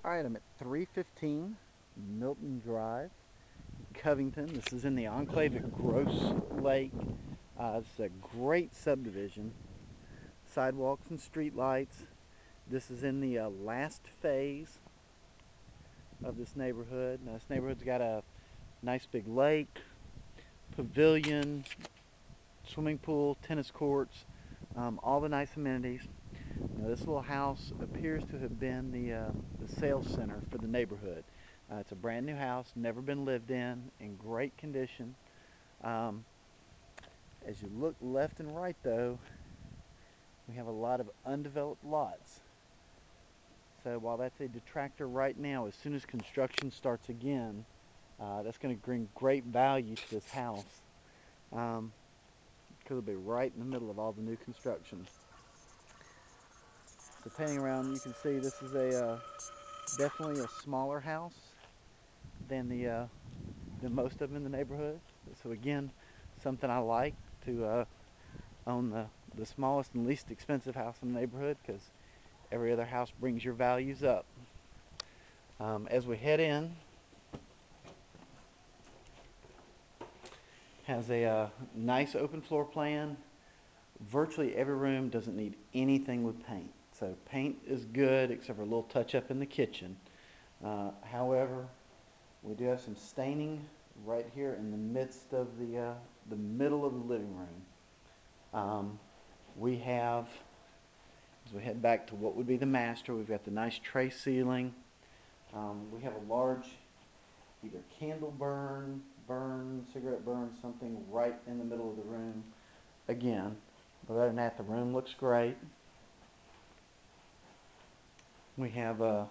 Alright, I'm at 315 Milton Drive, Covington. This is in the enclave at Gross Lake. It's a great subdivision. Sidewalks and street lights. This is in the last phase of this neighborhood. Now, this neighborhood's got a nice big lake, pavilion, swimming pool, tennis courts, all the nice amenities. Now, this little house appears to have been the sales center for the neighborhood. It's a brand new house, never been lived in great condition. Um, as you look left and right, though, we have a lot of undeveloped lots. So while that's a detractor right now, as soon as construction starts again, that's going to bring great value to this house because it'll be right in the middle of all the new construction. So panning around, you can see this is a definitely a smaller house than than most of them in the neighborhood. So again, something I like to own the smallest and least expensive house in the neighborhood because every other house brings your values up. As we head in, has a nice open floor plan. Virtually every room doesn't need anything with paint. So paint is good except for a little touch up in the kitchen. However, we do have some staining right here in the midst of the middle of the living room. We have, as we head back to what would be the master, we've got the nice tray ceiling. We have a large either candle burn, cigarette burn, something right in the middle of the room. Again, but other than that, the room looks great. We have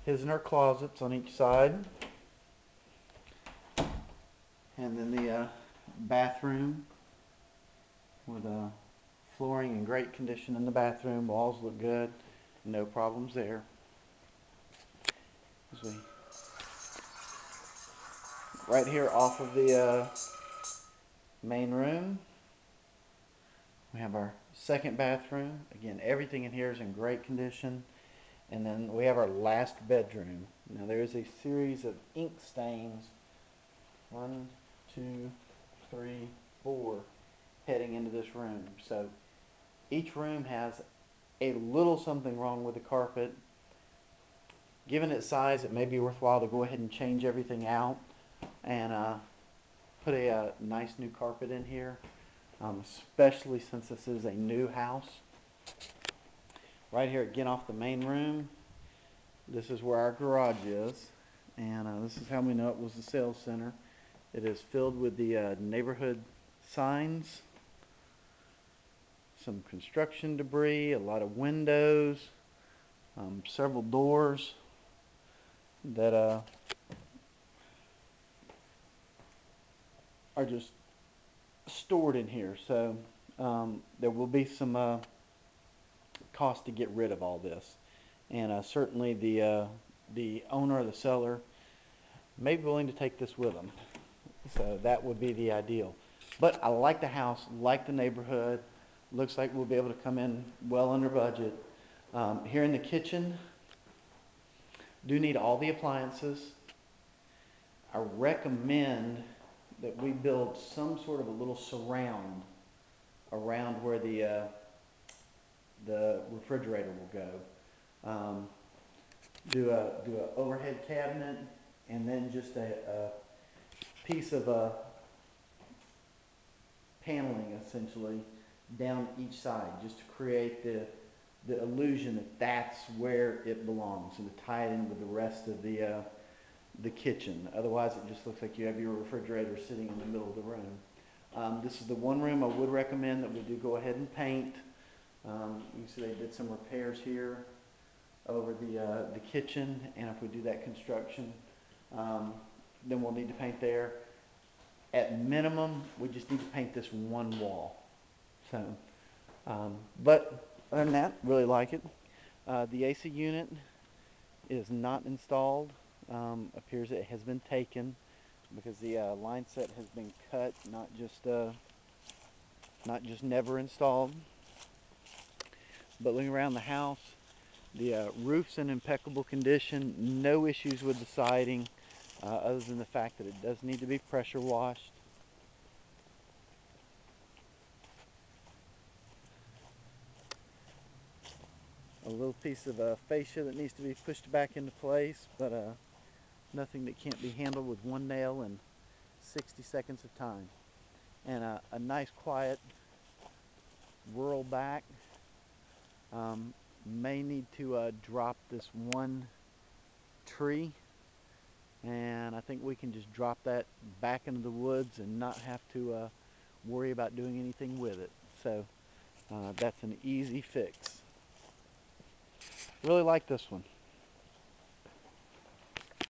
his and her closets on each side. And then the bathroom with flooring in great condition in the bathroom. Walls look good. No problems there. As we right here off of the main room, we have our second bathroom. Again, everything in here is in great condition. And then we have our last bedroom. Now there is a series of ink stains. 1, 2, 3, 4 heading into this room. So each room has a little something wrong with the carpet. Given its size, it may be worthwhile to go ahead and change everything out and put a nice new carpet in here, especially since this is a new house. Right here again off the main room, this is where our garage is, and this is how we know it was the sales center. It is filled with the neighborhood signs, some construction debris, a lot of windows, several doors that are just stored in here. So there will be some cost to get rid of all this, and certainly the owner or the seller may be willing to take this with them. So that would be the ideal. But I like the house, like the neighborhood. Looks like we'll be able to come in well under budget. Here in the kitchen, do need all the appliances. I recommend that we build some sort of a little surround around where the refrigerator will go. Do a overhead cabinet and then just a piece of paneling essentially down each side just to create the illusion that that's where it belongs and to tie it in with the rest of the kitchen. Otherwise, it just looks like you have your refrigerator sitting in the middle of the room. This is the one room I would recommend that we do go ahead and paint. You can see they did some repairs here over the kitchen, and if we do that construction, then we'll need to paint there. At minimum, we just need to paint this one wall. So, but other than that, really like it. The AC unit is not installed. Appears it has been taken because the line set has been cut, not just never installed. But looking around the house, The roof's in impeccable condition, no issues with the siding, other than the fact that it does need to be pressure washed. A little piece of fascia that needs to be pushed back into place, but nothing that can't be handled with one nail in 60 seconds of time. And a nice quiet rural back. May need to drop this one tree, and I think we can just drop that back into the woods and not have to worry about doing anything with it. So that's an easy fix. Really like this one.